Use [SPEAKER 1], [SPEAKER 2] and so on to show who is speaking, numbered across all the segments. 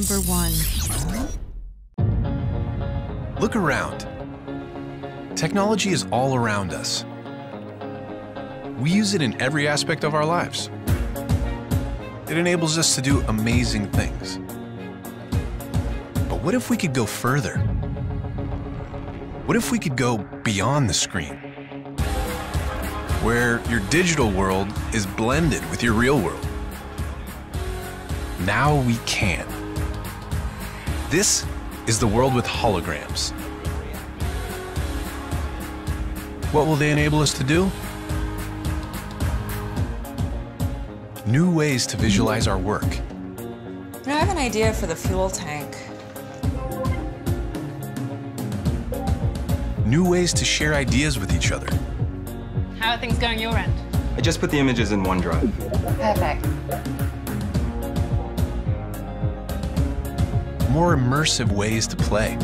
[SPEAKER 1] Number 1.
[SPEAKER 2] Look around. Technology is all around us. We use it in every aspect of our lives. It enables us to do amazing things. But what if we could go further? What if we could go beyond the screen? Where your digital world is blended with your real world. Now we can. This is the world with holograms. What will they enable us to do? New ways to visualize our work.
[SPEAKER 3] I have an idea for the fuel tank.
[SPEAKER 2] New ways to share ideas with each other.
[SPEAKER 4] How are things going your end?
[SPEAKER 5] I just put the images in OneDrive.
[SPEAKER 3] Perfect.
[SPEAKER 2] More immersive ways to play.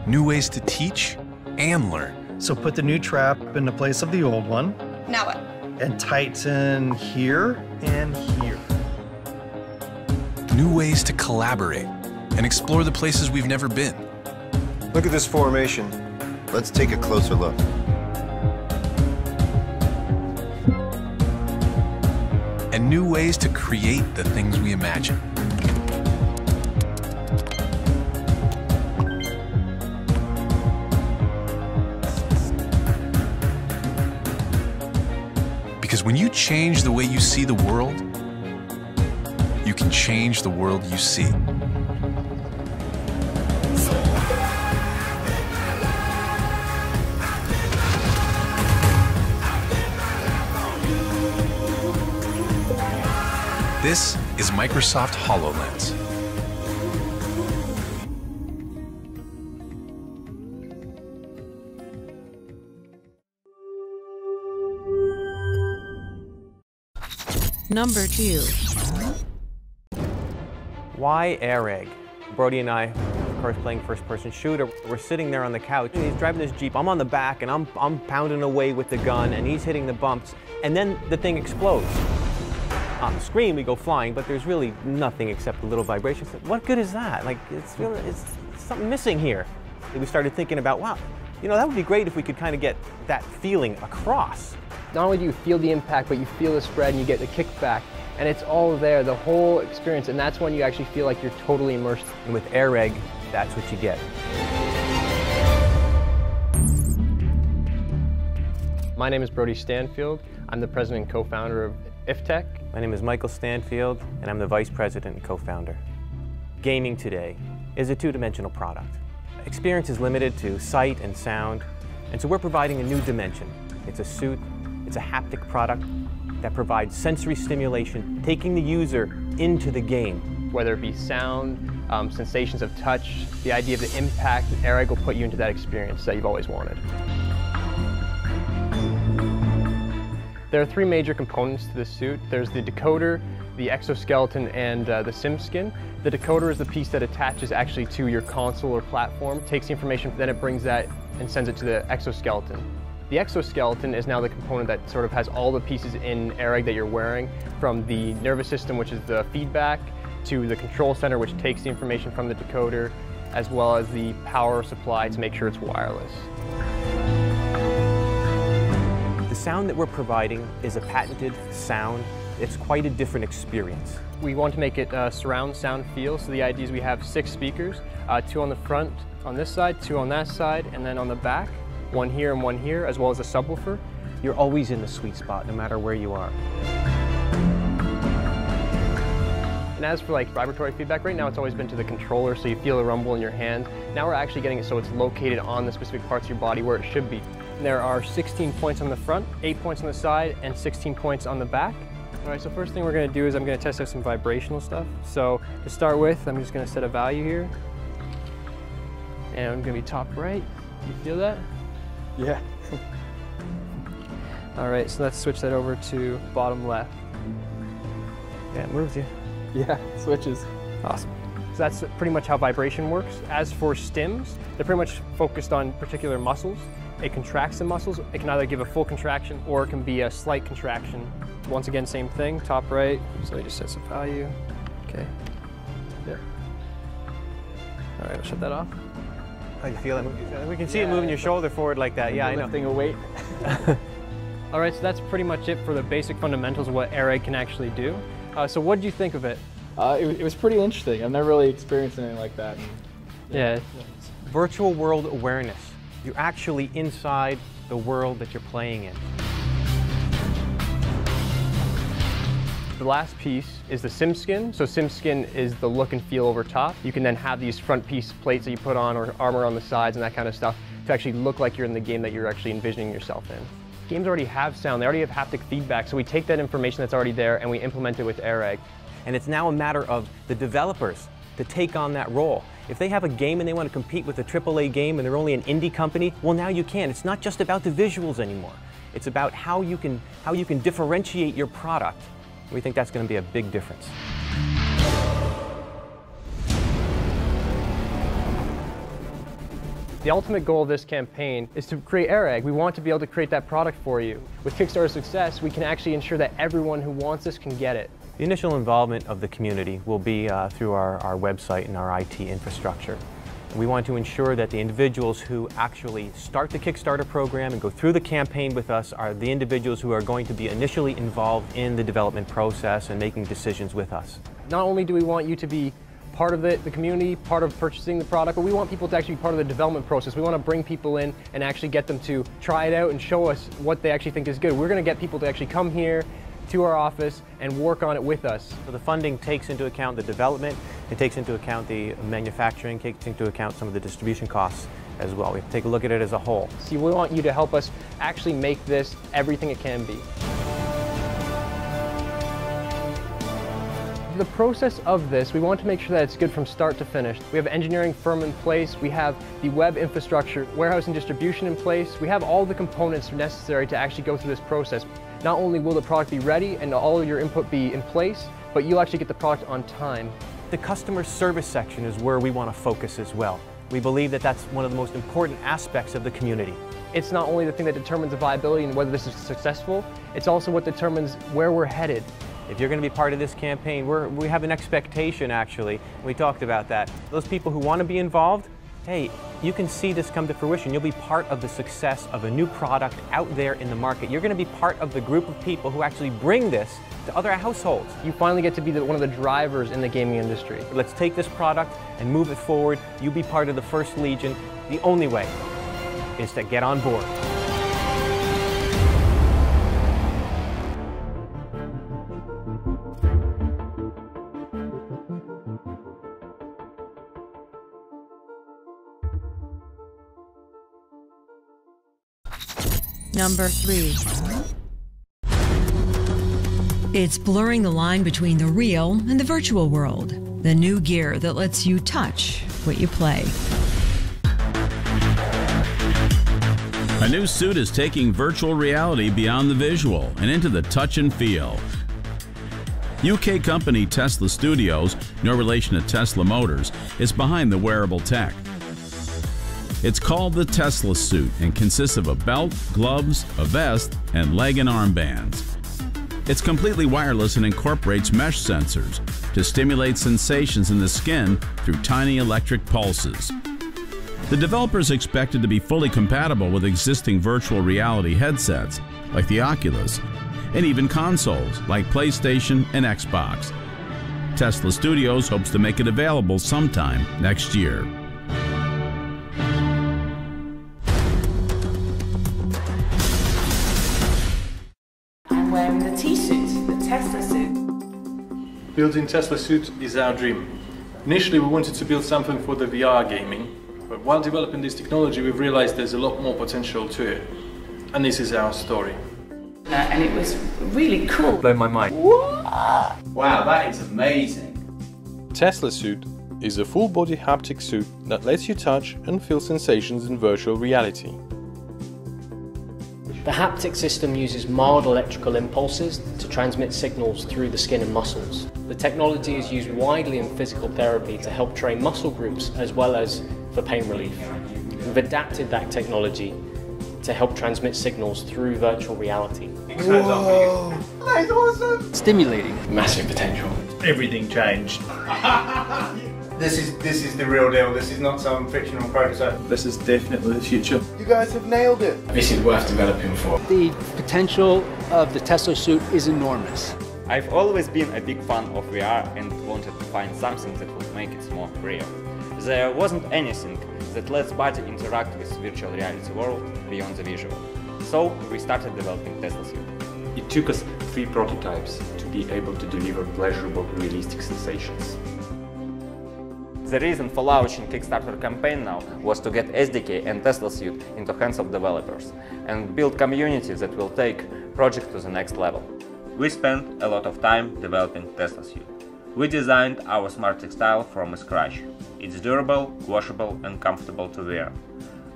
[SPEAKER 2] New ways to teach and learn.
[SPEAKER 6] So put the new trap in the place of the old one.
[SPEAKER 3] Now what?
[SPEAKER 6] And tighten here and here.
[SPEAKER 2] New ways to collaborate and explore the places we've never been.
[SPEAKER 7] Look at this formation. Let's take a closer look.
[SPEAKER 2] And new ways to create the things we imagine. Because when you change the way you see the world, you can change the world you see. This is Microsoft HOLOLENS.
[SPEAKER 1] Number 2.
[SPEAKER 8] Why ARAIG? Brody and I, of course, playing first-person shooter, we're sitting there on the couch, and he's driving this Jeep. I'm on the back, and I'm pounding away with the gun, and he's hitting the bumps, and then the thing explodes. On the screen, we go flying, but there's really nothing except a little vibration. So what good is that? Like, it's something missing here. And we started thinking about, wow, you know, that would be great if we could kind of get that feeling across.
[SPEAKER 9] Not only do you feel the impact, but you feel the spread and you get the kickback. And it's all there, the whole experience, and that's when you actually feel like you're totally immersed.
[SPEAKER 8] And with ARAIG, that's what you get.
[SPEAKER 9] My name is Brody Stanfield. I'm the president and co-founder of IFTech.
[SPEAKER 8] My name is Michael Stanfield, and I'm the vice president and co-founder. Gaming today is a two-dimensional product. Experience is limited to sight and sound, and so we're providing a new dimension. It's a suit, it's a haptic product that provides sensory stimulation, taking the user into the game.
[SPEAKER 9] Whether it be sound, sensations of touch, the idea of the impact, ARAIG will put you into that experience that you've always wanted. There are three major components to this suit. There's the decoder, the exoskeleton, and the sim skin. The decoder is the piece that attaches actually to your console or platform, takes the information, then it brings that and sends it to the exoskeleton. The exoskeleton is now the component that sort of has all the pieces in ARAIG that you're wearing, from the nervous system, which is the feedback, to the control center, which takes the information from the decoder, as well as the power supply to make sure it's wireless.
[SPEAKER 8] The sound that we're providing is a patented sound. It's quite a different experience.
[SPEAKER 9] We want to make it surround sound feel, so the idea is we have 6 speakers, 2 on the front on this side, 2 on that side, and then on the back, 1 here and 1 here, as well as a subwoofer.
[SPEAKER 8] You're always in the sweet spot, no matter where you are.
[SPEAKER 9] And as for like vibratory feedback, right now it's always been to the controller, so you feel a rumble in your hand. Now we're actually getting it so it's located on the specific parts of your body where it should be. There are 16 points on the front, 8 points on the side, and 16 points on the back. All right, so first thing we're gonna do is I'm gonna test out some vibrational stuff. So to start with, I'm just gonna set a value here. And I'm gonna be top right. You feel that?
[SPEAKER 5] Yeah.
[SPEAKER 9] All right, so let's switch that over to bottom left.
[SPEAKER 8] Yeah, it moves you.
[SPEAKER 9] Yeah, switches. Awesome. So that's pretty much how vibration works. As for stims, they're pretty much focused on particular muscles. It contracts the muscles. It can either give a full contraction or it can be a slight contraction. Once again, same thing, top right. So it just sets a value. Okay. There. All right, I'll shut that off.
[SPEAKER 8] Oh, you feel it? We can see it moving your shoulder forward like that. Yeah, I know.
[SPEAKER 9] Lifting a weight. All right, so that's pretty much it for the basic fundamentals of what ARAIG can actually do. So what did you think of it?
[SPEAKER 1] It was pretty interesting. I've never really experienced anything like that.
[SPEAKER 9] Yeah.
[SPEAKER 8] Virtual world awareness. You're actually inside the world that you're playing in.
[SPEAKER 9] The last piece is the sim skin. So sim skin is the look and feel over top. You can then have these front piece plates that you put on or armor on the sides and that kind of stuff to actually look like you're in the game that you're actually envisioning yourself in. Games already have sound, they already have haptic feedback, so we take that information that's already there and we implement it with ARAIG.
[SPEAKER 8] And it's now a matter of the developers to take on that role. If they have a game and they want to compete with a AAA game and they're only an indie company, well, now you can. It's not just about the visuals anymore. It's about how you can differentiate your product. We think that's going to be a big difference.
[SPEAKER 9] The ultimate goal of this campaign is to create ARAIG. We want to be able to create that product for you. With Kickstarter success, we can actually ensure that everyone who wants this can get it.
[SPEAKER 8] The initial involvement of the community will be through our website and our IT infrastructure. We want to ensure that the individuals who actually start the Kickstarter program and go through the campaign with us are the individuals who are going to be initially involved in the development process and making decisions with us.
[SPEAKER 9] Not only do we want you to be part of the community, part of purchasing the product, but we want people to actually be part of the development process. We want to bring people in and actually get them to try it out and show us what they actually think is good. We're going to get people to actually come here to our office and work on it with us.
[SPEAKER 8] So the funding takes into account the development, it takes into account the manufacturing, takes into account some of the distribution costs as well. We have to take a look at it as a whole.
[SPEAKER 9] See, we want you to help us actually make this everything it can be. The process of this, we want to make sure that it's good from start to finish. We have an engineering firm in place, we have the web infrastructure, warehouse and distribution in place. We have all the components necessary to actually go through this process. Not only will the product be ready and all of your input be in place, but you'll actually get the product on time.
[SPEAKER 8] The customer service section is where we want to focus as well. We believe that that's one of the most important aspects of the community.
[SPEAKER 9] It's not only the thing that determines the viability and whether this is successful, it's also what determines where we're headed.
[SPEAKER 8] If you're going to be part of this campaign, we have an expectation, actually. We talked about that. Those people who want to be involved, hey, you can see this come to fruition. You'll be part of the success of a new product out there in the market. You're going to be part of the group of people who actually bring this to other households.
[SPEAKER 9] You finally get to be one of the drivers in the gaming industry.
[SPEAKER 8] Let's take this product and move it forward. You be part of the First Legion. The only way is to get on board.
[SPEAKER 10] Number 3. It's blurring the line between the real and the virtual world. The new gear that lets you touch what you play.
[SPEAKER 11] A new suit is taking virtual reality beyond the visual and into the touch and feel. UK company Tesla Studios, no relation to Tesla Motors, is behind the wearable tech. It's called the Tesla suit and consists of a belt, gloves, a vest, and leg and arm bands. It's completely wireless and incorporates mesh sensors to stimulate sensations in the skin through tiny electric pulses. The developers expect it to be fully compatible with existing virtual reality headsets like the Oculus, and even consoles like PlayStation and Xbox. Tesla Studios hopes to make it available sometime next year.
[SPEAKER 12] I'm wearing the T-suit, the Tesla suit.
[SPEAKER 13] Building Tesla suit is our dream. Initially we wanted to build something for the VR gaming, but while developing this technology we've realized there's a lot more potential to it. And this is our story.
[SPEAKER 12] And it was really cool.
[SPEAKER 5] Blown my mind.
[SPEAKER 14] Wow, that is amazing.
[SPEAKER 15] Tesla suit is a full-body haptic suit that lets you touch and feel sensations in virtual reality.
[SPEAKER 16] The haptic system uses mild electrical impulses to transmit signals through the skin and muscles. The technology is used widely in physical therapy to help train muscle groups as well as for pain relief. We've adapted that technology to help transmit signals through virtual reality.
[SPEAKER 17] Whoa! That's awesome! Stimulating.
[SPEAKER 9] Massive potential.
[SPEAKER 18] Everything changed. This is the real deal. This is not some fictional prototype. This is definitely the future.
[SPEAKER 7] You guys have nailed it.
[SPEAKER 9] This is worth developing for.
[SPEAKER 17] The potential of the Tesla suit is enormous.
[SPEAKER 19] I've always been a big fan of VR and wanted to find something that would make it more real. There wasn't anything that lets body interact with virtual reality world beyond the visual. So we started developing Tesla suit.
[SPEAKER 20] It took us 3 prototypes to be able to deliver pleasurable, realistic sensations.
[SPEAKER 19] The reason for launching Kickstarter campaign now was to get SDK and Tesla suit into hands of developers and build community that will take project to the next level. We spent a lot of time developing Tesla suit. We designed our smart textile from scratch. It's durable, washable and comfortable to wear.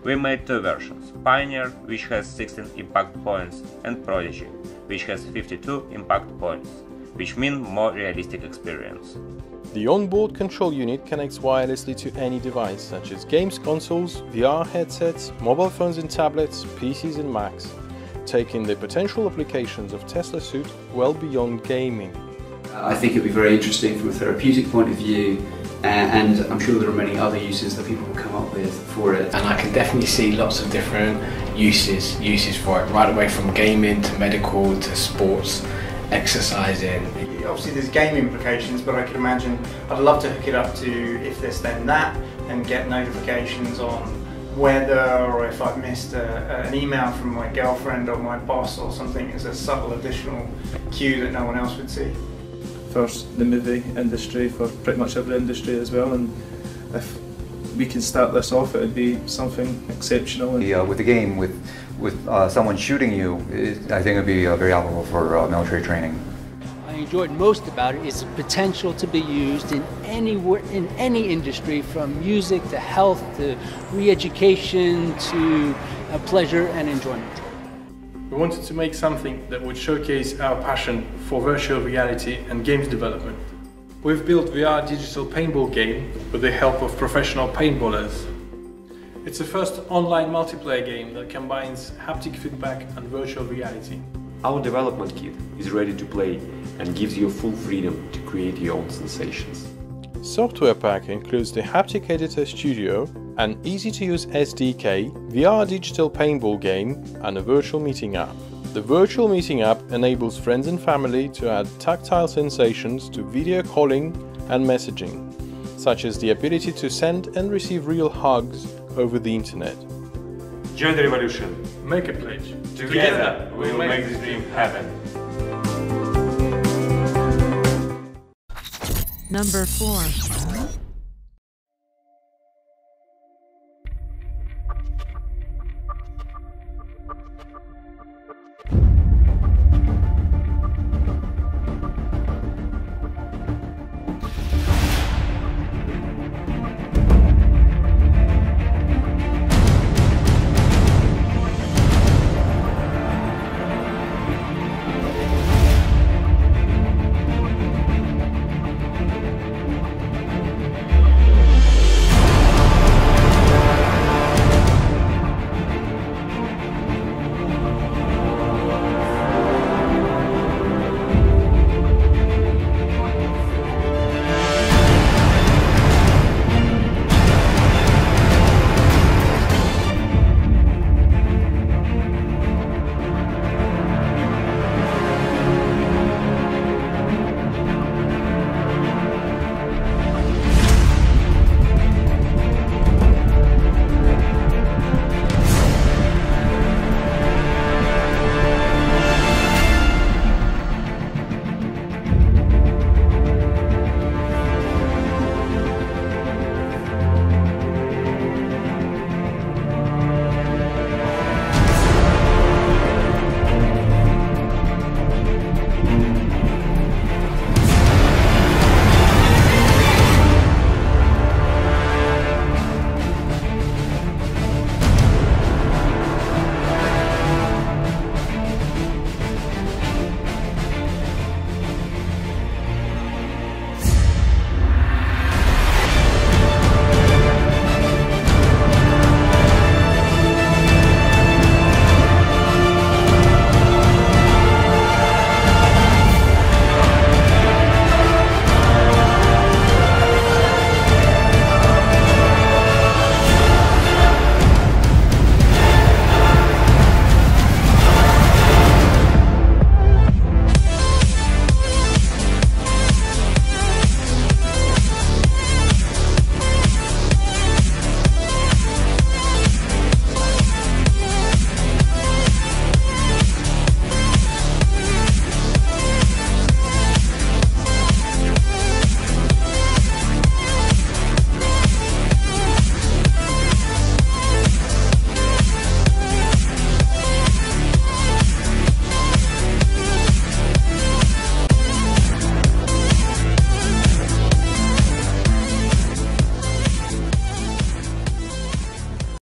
[SPEAKER 19] We made 2 versions, Pioneer, which has 16 impact points, and Prodigy, which has 52 impact points, which mean more realistic experience.
[SPEAKER 15] The onboard control unit connects wirelessly to any device, such as games consoles, VR headsets, mobile phones and tablets, PCs and Macs, taking the potential applications of Tesla suit well beyond gaming.
[SPEAKER 21] I think it'd be very interesting from a therapeutic point of view, and I'm sure there are many other uses that people will come up with for it.
[SPEAKER 9] And I can definitely see lots of different uses for it, right away from gaming to medical to sports, exercising.
[SPEAKER 18] Obviously there's game implications, but I could imagine I'd love to hook it up to if this then that and get notifications on weather, or if I've missed an email from my girlfriend or my boss or something as a subtle additional cue that no one else would see.
[SPEAKER 13] For the movie industry, for pretty much every industry as well, and if we can start this off, it would be something exceptional.
[SPEAKER 22] With the game, with someone shooting you, I think it would be very helpful for military training.
[SPEAKER 17] I enjoyed most about it is the potential to be used in any industry, from music to health to re-education to pleasure and enjoyment.
[SPEAKER 13] We wanted to make something that would showcase our passion for virtual reality and games development. We've built VR digital paintball game with the help of professional paintballers. It's the first online multiplayer game that combines haptic feedback and virtual reality.
[SPEAKER 20] Our development kit is ready to play and gives you full freedom to create your own sensations.
[SPEAKER 15] Software pack includes the Haptic Editor Studio, an easy-to-use SDK, VR digital paintball game, and a virtual meeting app. The virtual meeting app enables friends and family to add tactile sensations to video calling and messaging, such as the ability to send and receive real hugs over the internet.
[SPEAKER 20] Join the revolution.
[SPEAKER 13] Make a pledge.
[SPEAKER 20] Together, we will make this dream happen.
[SPEAKER 10] Number 4.